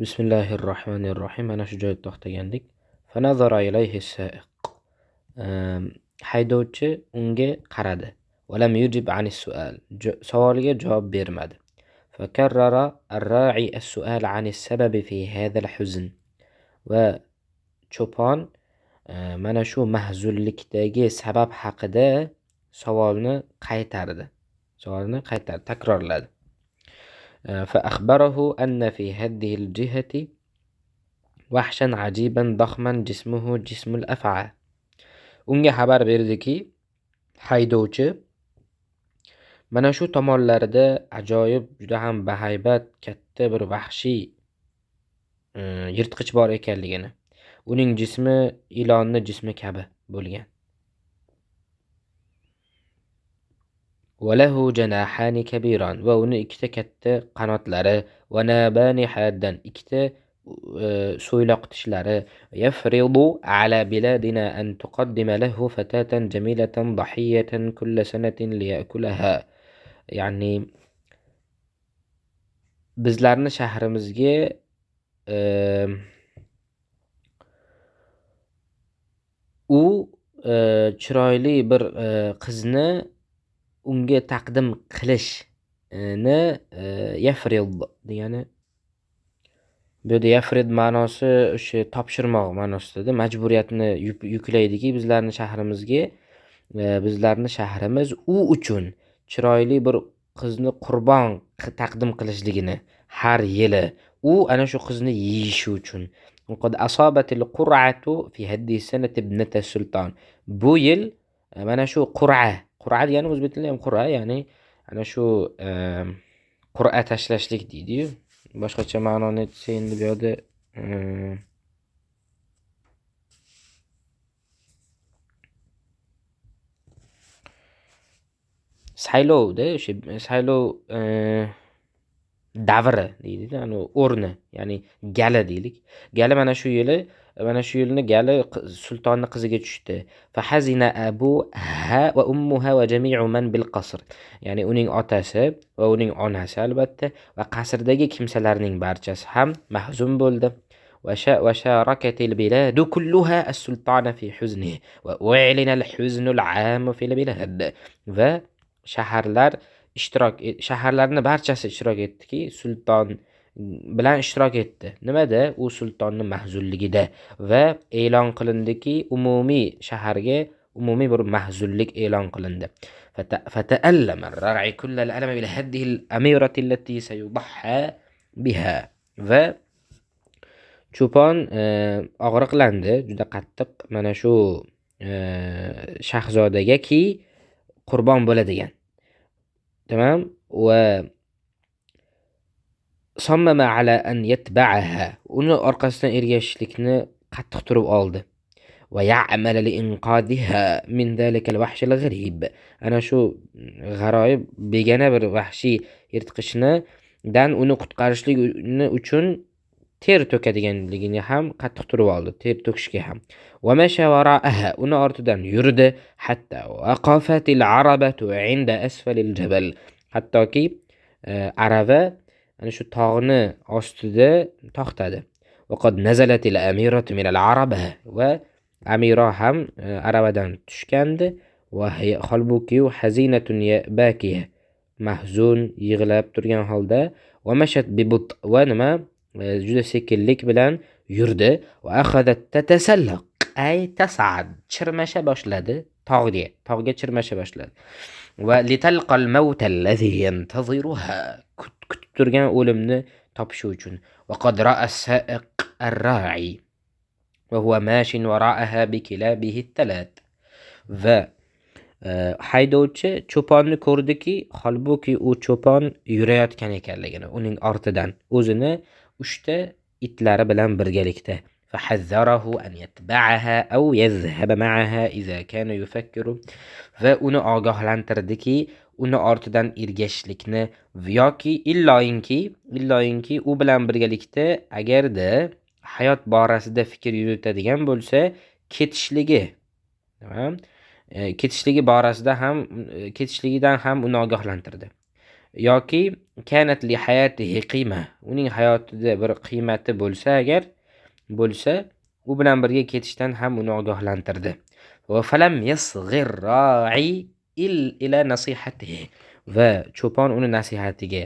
Bismillahirrohmanirrohim. Mana shu joyda to'xtagandik. Fanazara ilayhi sa'iq. Haydovchi unga qaradi. Walam yujib anis sual. Savoliga javob bermadi. Fakarrara ar-ra'i as-sual anis sababi fi hadha al-huzn. Va cho'pon mana shu mahzunlikdagi sabab haqida savolni qaytardi. Takrorladi. فأخبره أن في هذه الجهة وحشا عجيبا ضخما جسمه جسم الأفعى. Unga xabar berdiki, haydovchi mana shu tomonlarda ajoyib, juda ham bahaybat, katta bir vahshiy yirtqich bor ekanligini. Uning jismi ilonni jismi kabi bo'lgan. وله جناحان كبيران va uni ikkita katta qanotlari va nabani haddan ikkita so'yloq tishlari yafridu ala biladina an tuqaddima lahu fatatan jamilatan dahiyatan kull sanatin liyakulaha. Ya'ni bizlarni shahrimizga u chiroyli bir qizni unga taqdim qilishni yafrid degani, bu yerda yafrid ma'nosi o'sha topshirmoq ma'nosida, majburiyatni yuklaydiki bizlarni shahrimiz u uchun chiroyli bir qizni qurbon taqdim qilishligini har yili u ana shu qizni yeyishi uchun. Qad asobatil qur'atu fi haddi sanati ibnata sulton. Bu yil mana shu qur'a degani o'zbek tilida ham qur'a, ya'ni ana shu qur'a tashlashlik deydi-yu. Boshqacha ma'noni aytsa endi bu yerda saylovda o'sha saylov davri deydi-da, ani o'rni, ya'ni gali deylik. Gali mana shu yilni gali sultonni qiziga tushdi. Fa hazina abuha va ummuha va jami'u man bil qasr. Ya'ni uning otasi va uning onasi albatta va qasrdagi kimsalarning barchasi ham mahzun bo'ldi. Va sharakatil bilad kulluha as-sultana fi huznihi va u'lina al-huzn al-'am fi al-bilad. Va shaharlarni barchasi ishtirok etdiki, sulton bilan ishtirok etdi. Nimada? U sultonni mahzunligida va e'lon qilindiki, shaharga umumiy bir mahzunlik e'lon qilindi. Fata'allama ar-ra'i kull al-alama bil hadhihi al-amirati allati sayudahha biha. Va cho'pon og'riqlandi juda qattiq mana shu shahzodagaki qurbon bo'ladigan. Tamam? Va sammama ala an yatba'aha. Uni orqasidan ergashishlikni qattiq turib oldi. Va ya'mal li inqadiha min zalika al-wahsh al-gharib. Ana shu g'aroyib begona bir vahshiy yirtqichni dan uni qutqarishlik uchun ter to'kadiganligini ham qattiq turib oldi, ter to'kishga ham. Va masha wara'aha, uni ortidan yurdi, hatta waqafatil arabatu 'inda asfalil jabal. Hattoki arava ana shu tog'ni ostida to'xtadi. Va qad nazalatil amiratu min al-araba, va amira ham aravadan tushgandi. Va holbuki hazinatun bakiya, mahzun yig'lab turgan holda. Va mashat bibut, va nima juda sekinlik bilan yurdi. Va akhadat tatasallaq ay tas'ad, chirmasha boshladi, tog'ga chirmasha boshladi. Va litalqal maut allazi yantaziruha, kutib turgan o'limni topish uchun. Va qad ra'a as-sa'iq ar-ra'i va huwa mashin wara'aha bi kilabihi talat. Va haydovchi cho'ponni ko'rdiki, holbuki u cho'pon yurayotgan ekanligini, uning ortidan o'zini 3 ta itlari bilan birgalikda. Fahazzarahu an yatba'aha aw yadhhab ma'aha idza kana yufakkiru. Va uni ogohlantirdiki, uni ortidan ergashishlikni yoki illoyinki u bilan birgalikda agarda hayot borasida fikr yuritadigan bo'lsa, ketishligidan ham uni ogohlantirdi. yoki kanat li hayatihi qiyma, uning hayotida bir qiymati bo'lsa agar bo'lsa, u bilan birga ketishdan ham uni ogohlantirdi. Va falam yasghir ra'i ila nasihatihi, va cho'pon uni nasihatiga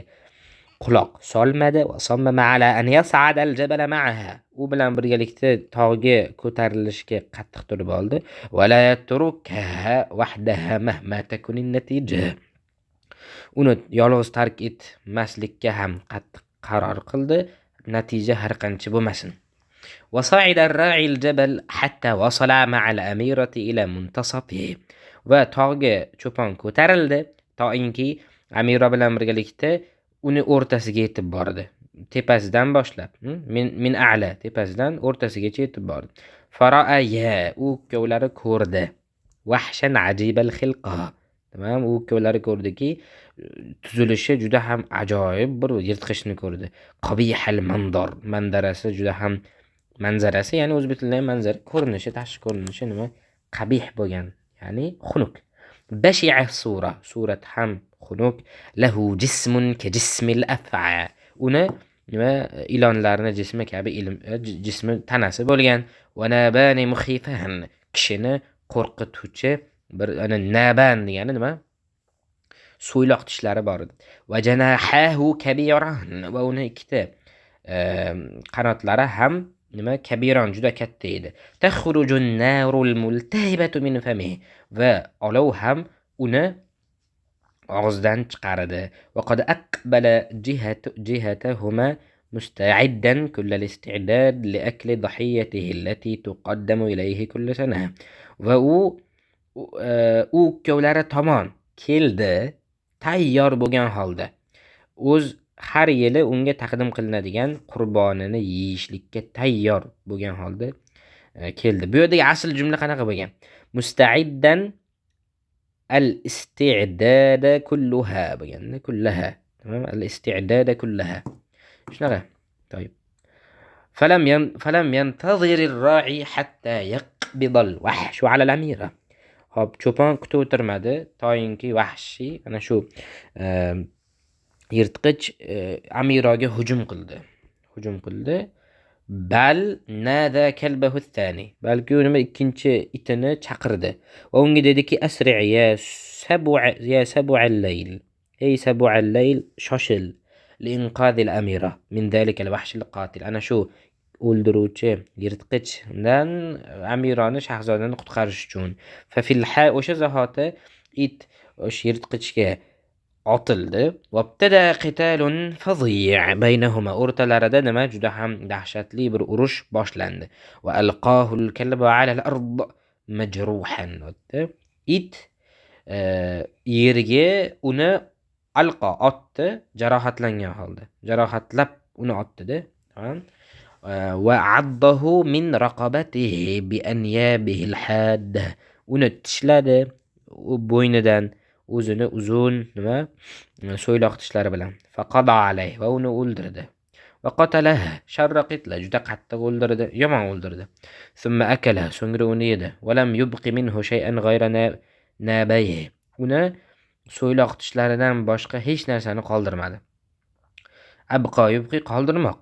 quloq solmadi. Va sammama ala an yas'ada al-jabala ma'aha, u bilan birgalikda tog'ga ko'tarilishga qattiq turib oldi. Va la yatrukaha wahdaha mahma takun an-natija, uni yolg'iz tark etmaslikka ham qattiq qaror qildi, natija har qancha bo'lmasin. وصعد الراعي الجبل حتى وصل مع الأميرة إلى منتصفه, va tog'ga cho'pon ko'tarildi toinki amira bilan birgalikda uni o'rtasiga yetib bordi. Tepasidan boshlab, min a'la, tepasidan o'rtasigacha yetib bordi. Fara'aya, u ikkovlari ko'rdi. Wahshan ajibal xilqa, tamam, u ikkovlari ko'rdiki, tuzilishi juda ham ajoyib bir yirtqichni ko'rdi. Qabihal mandor, manzarasi, ya'ni o'zbek tilida manzara, ko'rinishi, tashqi ko'rinishi nima? Qabih bo'lgan, ya'ni xunuk. Bashi'a sura, surat ham xunuk. Lahu jismun ka jismil af'a, uni nima, ilonlarning jismi kabi jismi, tanasi bo'lgan. Va nabani mukhifan, kishini qo'rqituvchi bir, ana naban degani nima? So'yloq tishlari bor edi. Va janahahu kabiran, va uni ikkita qanotlari ham nima, kabiron, juda katta edi. Takhrujun narul multahibatu min famihi, va olov ham uni og'zidan chiqardi. Va qad aqbala jihatahuma musta'iddan kull al-isti'dad li akli dhahiyatihi allati tuqaddamu ilayhi kull sana, va u ikkovlari tomon keldi tayyor bo'lgan holda, o'z har yili unga taqdim qilinadigan qurbonini yeyishlikka tayyor bo'lgan holda keldi. Bu yerdagi asl jumla qanaqa bo'lgan? Musta'iddan al-isti'dada kulluha bo'lganda, kullaha, tamam, al-isti'dada kullaha shunaqa. To'yib. Falam yantazir ar-ra'i hatta yaqbida al-wahsh 'ala al-amira. Hop, cho'pon kutib o'tirmadi toyinki Vahshiy ana shu yirtqich amiraga hujum qildi. Bal nada kalbahu thani, balki u nima, ikkinchi itini chaqirdi va unga dediki, asri ya sab'al layl, ey sab'al layl, shoshil, li inqadil amira min zalika al-wahsh al-qatil, ana shu o'ldiruvchi yirtqichdan amirani, shahzodani qutqarish uchun. Fa fil o'sha zahoti it o'sha yirtqichga otildi. Vabtada qitalun fadhi' baynahuma, o'rtalarida nima, juda ham dahshatli bir urush boshlandi. Va alqahu al-kalba 'ala al-ard majruhan, it yerga uni otdi, jarohatlangan holda, jarohatlab uni otdi-da, tamam. Va addahu min raqabatihi bi anyabihi al-hadda, uni tishladi bo'ynidan, o'zini uzun nima, so'yloq tishlari bilan. Faqada alayhi, va uni o'ldirdi. Va qatalaha sharra qitla, juda qattiq o'ldirdi, yomon o'ldirdi. Thumma akala, so'ngra uni yedi. Va lam yubqi minhu shay'an ghayra nabayhi, uni so'yloq tishlaridan boshqa hech narsani qoldirmadi. Abqa yubqi, qoldirmoq.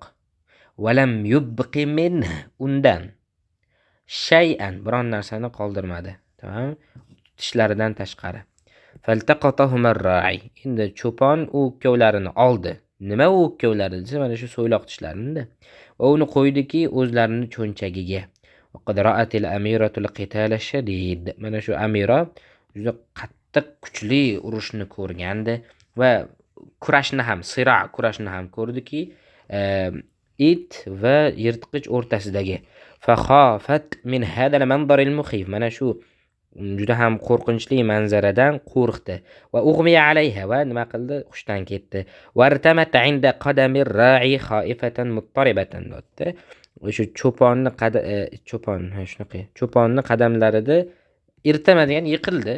Va lam yubqi minhu, undan shay'an, biron narsani qoldirmadi, tamam, tishlaridan tashqari. Faltaqatahuma ar-ra'i, endi cho'pon u ikkovlarini oldi. Nima u ikkovlari desa, mana shu so'yloq tishlarini, va uni qo'ydiki o'zlarini cho'nchagiga. Va qad ra'atil amiratul qital ash-shadid, mana shu amira juda qattiq kuchli urushni ko'rgandi va kurashni ham ko'rdiki, it va yirtqich o'rtasidagi. Fa khafat min hada al-manzar al-mukhif, mana shu juda ham qo'rqinchli manzaradan qo'rqdi. Va ughmiya alayha, va nima qildi, hushdan ketdi. Va irtamat 'inda qadami ar-ra'i khaifatan muttaribatan, o'sha cho'ponni qadamlarida irtama degan yiqildi,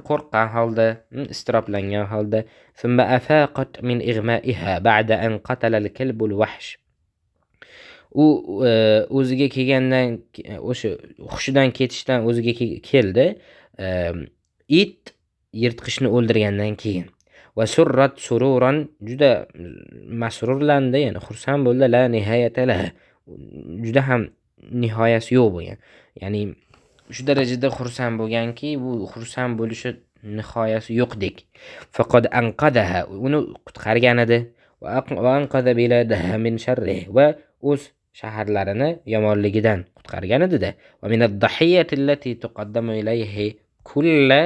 qo'rqqan holda, istiroblangan holda. Thumma afaqat min igma'iha ba'da an qatala al-kalbu al-wahsh, u o'ziga kelgandan, o'sha hushidan ketishdan o'ziga keldi, it yirtqichni o'ldirgandan keyin. va surrat sururan juda masrurlandi, ya'ni xursand bo'ldi, la nihoyata laha, juda ham nihoyasi yo'q bo'lgan. Ya'ni shu darajada xursand bo'lganki, bu xursand bo'lishi nihoyasi yo'qdek. Faqad anqadaha, uni qutqargan edi. Va anqada biladaha min sharrihi, va o'z shaharlarini yomonligidan qutqargan edi-da. Va min ad-dahiyati allati tuqaddamu ilayhi kulla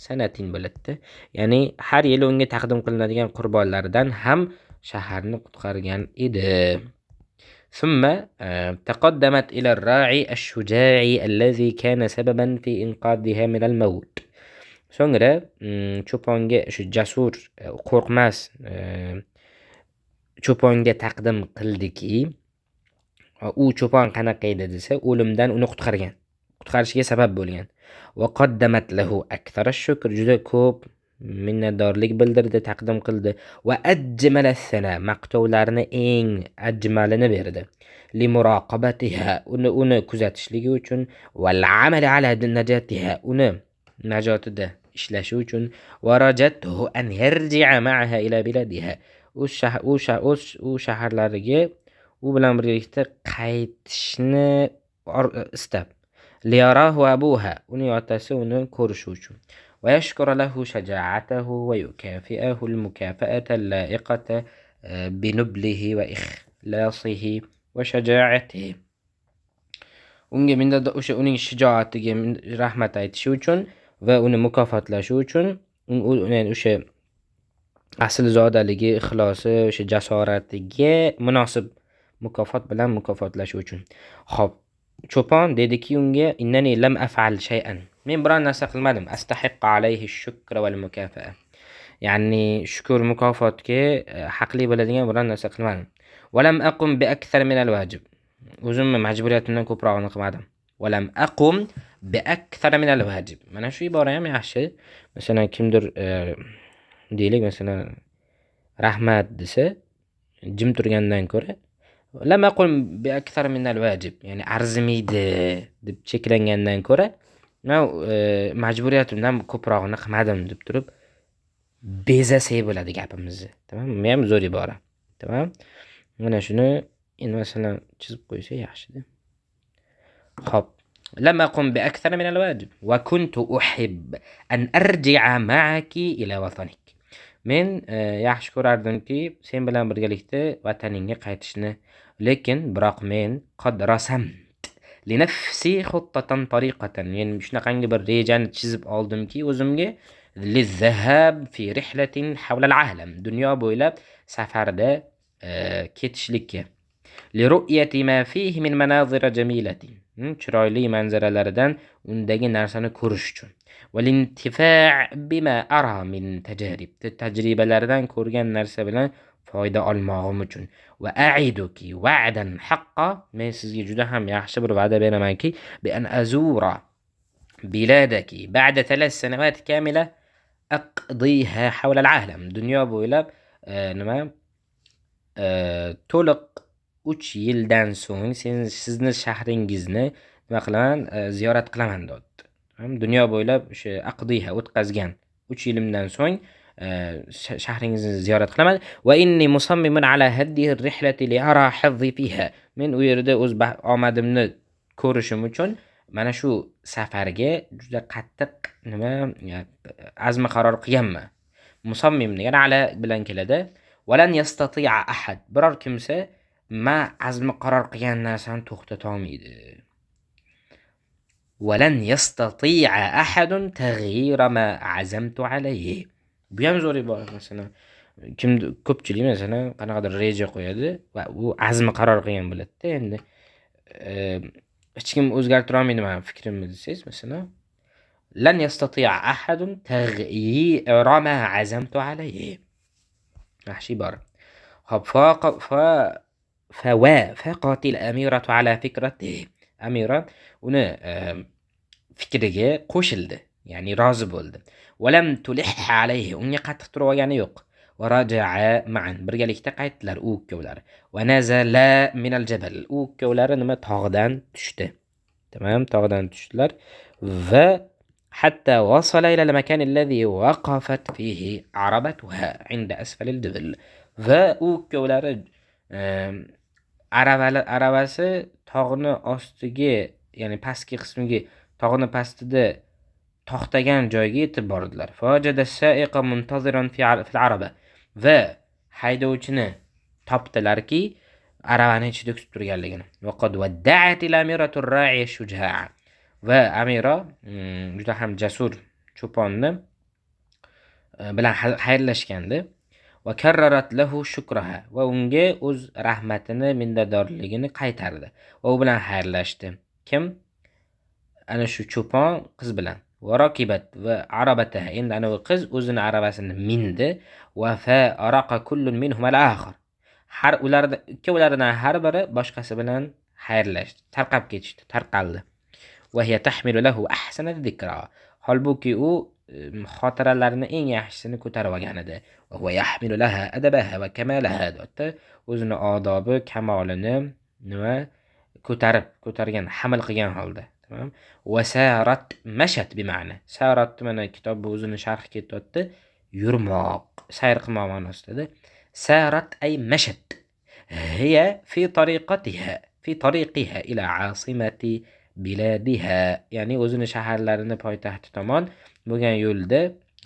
sanatin bo'ladi. Ya'ni har yili unga taqdim qilinadigan qurbonlardan ham shaharni qutqargan edi. ثم تقدمت إلى الراعي الشجاع الذي كان سببا في إنقاذها من الموت. So'ngra cho'ponga shu jasur, qo'rqmas cho'ponga taqdim qildiki, u cho'pon qanaqa edi desa, o'limdan uni qutqarishiga sabab bo'lgan. Va qaddamat lahu akthara shukr, juda ko'p minnatdorlik bildirdi, taqdim qildi. Va ajmala sana, maqtovlarni eng ajmalini berdi. Li muraqabatiha, uni kuzatishligi uchun, val amal ala najatiha, uni najotida ishlashi uchun, va rajatuhu an yarji'a ma'aha ila biladiha, u shaharlariga u bilan birgalikda qaytishni istab. Liyarahu abuha, uning otasi uni ko'rishi uchun. Va yashkura lahu shaja'atahu va yukafi'ahu al-mukafa'ata al-la'iqata binublihi va ikhlasihi va shaja'atihi. Unga o'sha uning shijoatiga rahmat aytishi uchun va uni mukofotlashi uchun, ya'ni o'sha aslzodaligi, ixlosi, o'sha jasoratiga munosib mukofot bilan mukofotlashi uchun. Xo'p, cho'pon dediki unga, innani lam af'al shay'an, men biron narsa qilmadim. Astahiqqa alayhi ash-shukra wal mukafa'a, ya'ni shukr mukofotga haqli bo'ladigan biron narsa qilmadim. Walam aqum bi akthar min al-wajib, o'zimni majburiyatimdan ko'prog'ini qilmadim. Walam aqum bi akthar min al-wajib, mana shu ibora ham yaxshi. Masalan, kimdir deylik, masalan, rahmat desa, jim turgandan ko'ra, lam aqum bi akthar min al-wajib, ya'ni arzimaydi deb cheklangandan ko'ra, men majburiyatimdan ko'prog'ini qilmadim deb turib bezasak bo'ladi gapimizni. Tamam, bu ham zo'r ibora. Tamam? Mana shuni endi masalan chizib qo'ysa yaxshi-da. Xo'p, lam aqum bi akthar min al-wajib va kuntu uhib an arji'a ma'aki ila watanik. Men yaxshi ko'rardimki, sen bilan birgalikda vataningga qaytishni, lekin biroq men qad rasamt li nafsi xuttatan tariqatan, men shunaqangi bir rejani chizib oldimki o'zimga, li zahab fi rihlatin hawla al-alam, dunyo bo'ylab safarda ketishlikka, li ru'yati ma fihi min manazir jamilatin, chiroyli manzaralaridan undagi narsani ko'rish uchun, va lintifa' bima ara min tajarib, tajribalardan ko'rgan narsa bilan foyda olmog'im uchun. Va a'iduki wa'dan haqqo, men sizga juda ham yaxshi bir va'da beramanki, bi an azura biladaki ba'da 3 sanawat kamila aqdiha hawla al-alam, dunyo bo'ylab to'liq 3 yildan so'ng sizni shahringizni nima qilaman, ziyorat qilaman dedi. Dunyo bo'ylab o'sha aqdiha o'tkazgan 3 yilimdan so'ng shahringizni ziyorat qilaman. Va inni musammimun ala hadhihi ar-rihlati li ara hazzi fiha, men u yerda o'z omadimni ko'rishim uchun mana shu safarga juda qattiq azmi qaror qilganman. Musammim degan ala bilan keladi. Walan yastati'a ahad, biror kimsa ma azmi qaror qilgan narsani to'xtata olmaydi. Walan yastati'a ahadun taghyira ma azamtu alayhi. Bu ham zo'r ibora. Masalan, ko'pchilik masalan qanaqadir reja qo'yadi va u azmi qaror qilgan bo'ladi-da, endi hech kim o'zgartira olmaydi meni fikrimni desangiz, masalan, lan yastati'a ahadun taghyira ma azamtu alayhi. Yaxshi ibora. Xo'p, faqat al-amiratu ala fikratihi, amira uni fikriga qo'shildi, ya'ni rozi bo'ldi. Walam tulih alayhi, unga qattiq turib olgani yo'q. Va raja'a ma'an, birgalikda qaytdilar u ikkovlari. Va nazala min al-jabal, u ikkovlari tog'dan tushdi. Tamam, tog'dan tushdilar va حتى وصل إلى المكان الذي وقفت فيه عربتها عند أسفل الجبل. va u ikkovlari aravasi tog'ni ostiga, ya'ni pastki qismiga, tog'ni pastida to'xtagan joyga yetib bordilar. Fawajada as-sa'iqa muntaziran fil araba. Va haydovchini topdilarki, aravani ichida kutib turganligini. Va qad wadda'at al-amiratu ar-ra'iya shujaa. Va amira juda ham jasur cho'ponni bilan xayrlashgandi. Va karrarat lahu shukraha. Va unga o'z rahmatini, minnatdorligini qaytardi. Va u bilan xayrlashdi. Kim? Ana shu cho'pon qiz bilan. Va rakibat va arabataha. Endi ana u qiz o'zini aravasini mindi. Va fa araqa kullun minhum al-akhar. Har ikkovlaridan har biri boshqasi bilan xayrlashdi. Tarqab ketishdi, tarqaldi. Va hiya tahmilu lahu ahsana dhikra. Holbuki u xotiralarini eng yaxshisini ko'tarib olgan edi. Va huwa yahmilu laha adabaha va kamalaha. O'zini odobi, kamolini nima ko'targan, hamil qilgan holda. Tamam. Va sarat mashat bi ma'na. Sarat mana kitob o'zini sharhi ketyapti. Yurmoq, sayr qilmoq ma'nosida. Sarat ay mashat. Hiya fi tariqiha ila asimati biladiha. Ya'ni o'zini shaharlarini poytaxti tomon bo'lgan yo'lda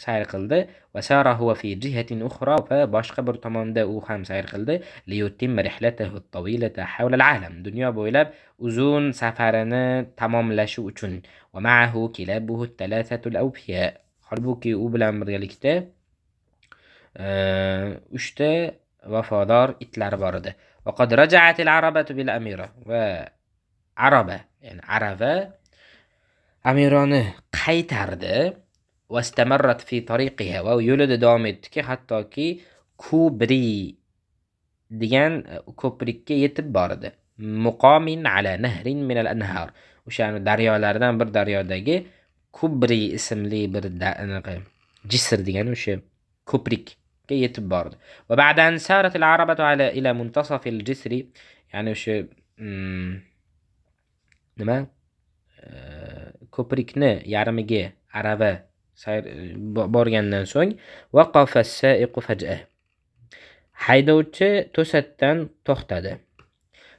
sayr qildi. Va sara huwa fi jihatin ukhra. Va boshqa bir tomonda u ham sayr qildi. Li yutimma rihlatahu at-tawilata hawla al-alam. Dunyo bo'ylab uzun safarini tamomlashi uchun. Va ma'ahu kilabuhu at-thalathatu al-awfiya. Holbuki u bilan birgalikda 3 ta vafodor itlar bor edi. Va qad raja'at al-arabatu bil amira. Va ya'ni arava amironi qaytardi. Va istamarrat fi tariqiha. Va yo'lida davom etdiki, hattoki Kubri degan ko'prikka yetib bordi. Muqamin ala nahrin min al-anhar. O'sha daryolardan bir daryodagi Kubri ismli bir jisr degan o'sha ko'prikka yetib bordi. Va ba'dan sarat al-arabatu ala ila muntasaf al-jisri. Ya'ni o'sha nima? Ko'prikni yarmiga arava borgandan so'ng waqafa as-sa'iqu faj'ah. Haydovchi to'satdan to'xtadi.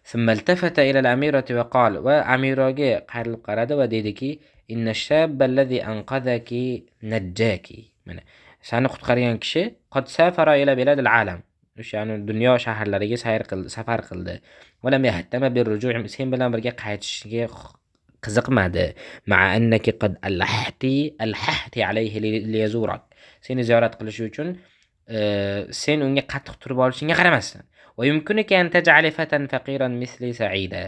Thumma iltafata ila al-amirati wa qala. Va amiraga qayrilib qaradi va dediki, inna ash-shabba alladhi anqadhaki najjaki. Mana seni qutqargan kishi qad safara ila bilad al-alam. O'sha dunyo shaharlariga safar qildi. Va lam yahtama bir-ruju' sen bilan birga qaytishga qiziqmadi. Ma'a annaki qad alhahti alayhi liyazurak. Seni ziyorat qilish uchun sen unga qattiq turib olishingga qaramasdan. Va yumkinuka an taj'ala fatan faqiran misli sa'ida.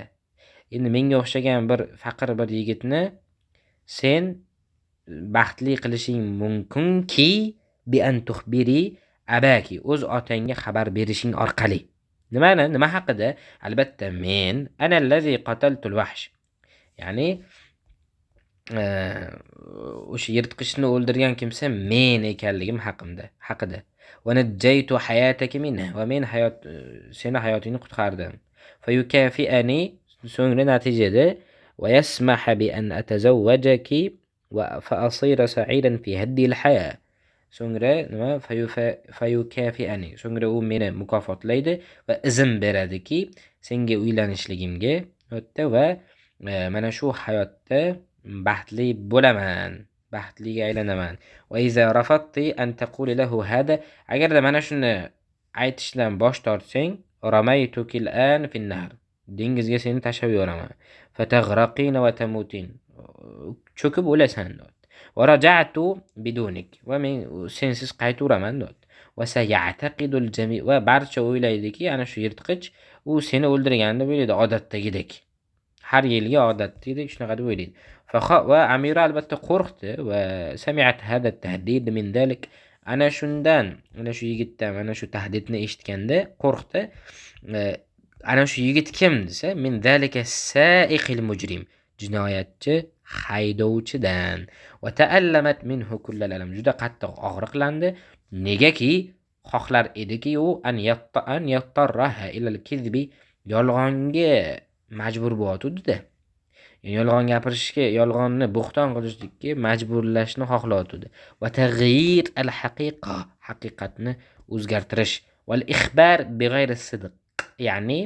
Endi menga o'xshagan bir faqir bir yigitni sen baxtli qilishing mumkinki bi an tukhbiri abaki. O'z otangga xabar berishing orqali. Nima haqida? Albatta men ana allazi qataltu al-wahsh. Ya'ni o'sha yirtqichni o'ldirgan kimsa men ekanligim haqida. Va najjaytu hayataki minha. Va men seni hayotingni qutqardim. Fa yukafi'ani. So'ngra natijada va yasmaha bi an atazawwajaki va fa asira sa'idan fi haddi al-haya. So'ngra nima? Fa yukafi'ani. So'ngra u meni mukofotlaydi va izn beradiki senga uylanishligimga va mana shu hayotda baxtli bo'laman, baxtliga aylanaman. Va iza rafadti an taquli lahu hada. Agarda mana shuni aytishdan bosh tortsang, ramaytuki al-an fi an-nahr. Dengizga seni tashlab yuboraman. Fataghraqina va tamutin. Cho'kib o'lasan. Va raja'tu bidunik. Va men sensiz qayturaman. Va sayataqidu al-jami'. Va barcha o'ylaydiki, ana shu yirtqich u seni o'ldirganini o'ylaydi odatdagidek. Har yilgi odatdagidek shunaqa deb o'ylaydi. Va amira albatta qo'rqdi va sami'at hada at-tahdid min dalik. Ana shu yigitdan mana shu tahdidni eshitganda qo'rqdi. Ana shu yigit kim desa, min dalika sa'iqil mujrim. Jinoyatchi haydovchidan. Va ta'allamat minhu kullal alam. Juda qattiq og'riqlandi. Negaki xohlar ediki u an yattarraha ila al-kizbi. Yolg'onga majbur bo'tdi-da. yolg'on gapirishga, yolg'onni bo'xton qilishlikka majburlashni xohlayotdi. Va tag'yir al-haqiqa, haqiqatni o'zgartirish. Val ixbar bighayri sidq, ya'ni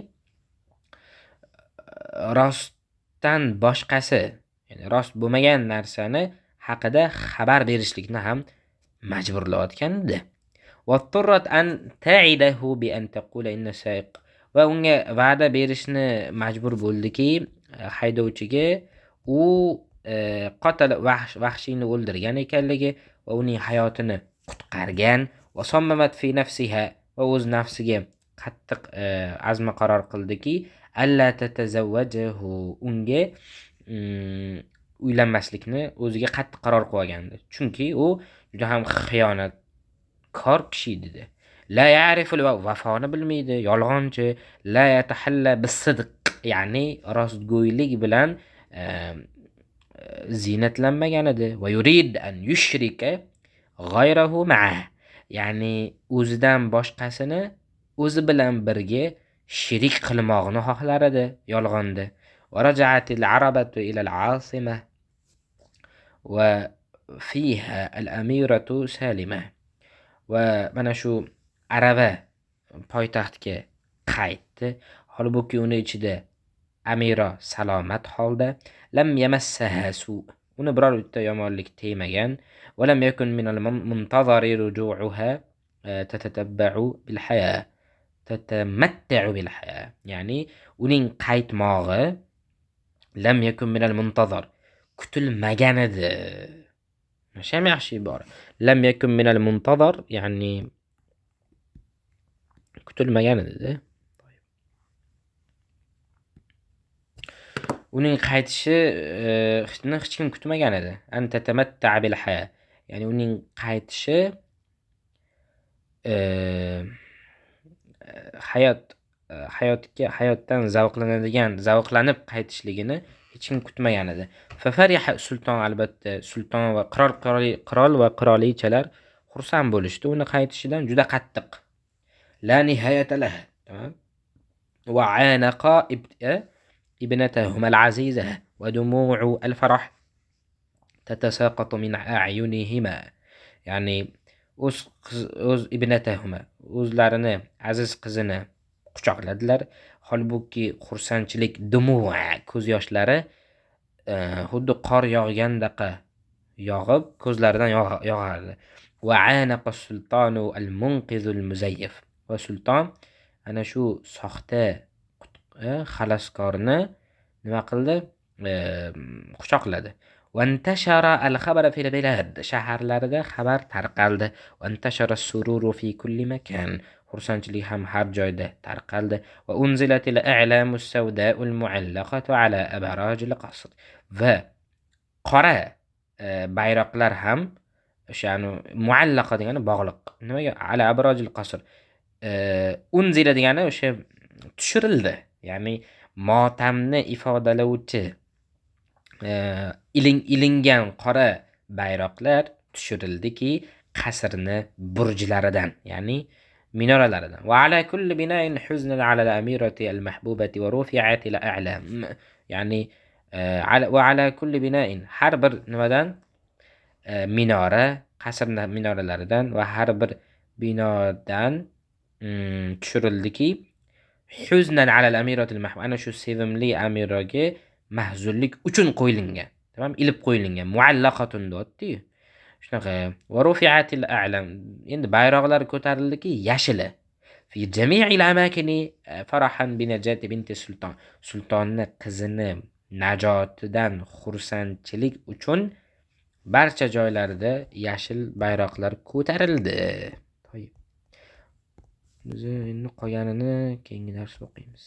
rostdan boshqasi, ya'ni rost bo'lmagan narsani haqida xabar berishlikni ham majburlayotgandi. Watturrat an ta'idahu bi an taqula inna sa'iq, va unga va'da berishni majbur bo'ldiki, haydovchiga u qotil vahshiyni o'ldirgan ekanligi va uning hayotini qutqargan. Va sommamat fi nafsiha, va o'z nafsiga qattiq azma qaror qildiki, alla tatazawwajahu, unga uylanmaslikni o'ziga qattiq qaror qilgandi. Chunki u juda ham xiyonatkor kishi edi. La ya'riful, vafoni bilmaydi, yolg'onchi. La yatahalla bis-sidq, ya'ni rostgo'ylik bilan ziynatlanmagan edi. Va yurid an yushrika g'ayrahu ma'a, ya'ni o'zidan boshqasini o'zi bilan birga shirik qilmoqni xohlar edi yolg'onda. Va raja'atil arabatu ila al-asima va fiha al-amiratu salima, va mana shu araba poytaxtga qaytdi, holbuki uni ichida amira salomat holda. Lam yamassaha su, uni biror bitta yomonlik tegmagan. Va lam yakun min al-muntazari ruju'uha tatatabba'u bil haya, tatamatta'u bil haya, ya'ni uning qaytmog'i lam yakun min al-muntazar, kutilmagan edi. Mana ham yaxshi ibora. Lam yakun min al-muntazar, ya'ni kutilmagan edi. Uning qaytishini hech kim kutmagan edi. An tatamatta bil haya, ya'ni uning qaytishi hayotdan zavqlanib qaytishligini hech kim kutmagan edi. Fa fariha sulton, albatta sulton va qirol va qirolichalar xursand bo'lishdi uni qaytishidan juda qattiq. La nihayata laha, tamam. Wa anaqa ابنتهما العزيزة ودموع الفرح تتساقط من أعينهما، ya'ni o'z ibnatahuma, o'zlarini aziz qizini quchoqladilar, holbuki xursandchilik, dumua, ko'z yoshlari xuddi qor yog'gandaqa yog'ib ko'zlaridan yog'ardi. Va anaqa sultonu al-munqizul muzayyif, va sulton ana shu soxta xaloskorni nima qildi? Quchoqladi. Va intashara al-khabara fil bilad, shaharlarda xabar tarqaldi. Va intashara as-sururu fi kulli makan, xursandchilik ham har joyda tarqaldi. Va unzilatil a'lamu as-sawda'u al-mu'allaqatu ala abaraj al-qasr, va qora bayroqlar ham o'shani muallaqa degani bog'liq. Nimaga? Ala abaraj al-qasr. Unzila degani o'sha tushirildi, ya'ni motamni ifodalovchi ilingan qora bayroqlar tushirildiki qasrni burjlaridan, ya'ni minoralaridan. Va ala kulli bina'in huznan ala al-amirati al-mahbubati va rufi'ati al-a'lam, ya'ni va ala kulli bina'in, har bir nimadan, minora, qasrni minoralaridan va har bir binodan tushirildiki huznan ala al-amirati al-mahbub, ana shu sevimli amiraga mahzunlik uchun qo'yilgan, tamam, ilib qo'yilgan. Muallaqatun dotdi. Shunaqa. Va rufi'atil a'lam, endi bayroqlar ko'tarildiki yashili. Fi jami'il amakini farahan bi najati binti sulton, sultonni qizini najotidan xursandchilik uchun barcha joylarda yashil bayroqlar ko'tarildi. To'yib. Biz endi qolganini keyingi darsda o'qiymiz.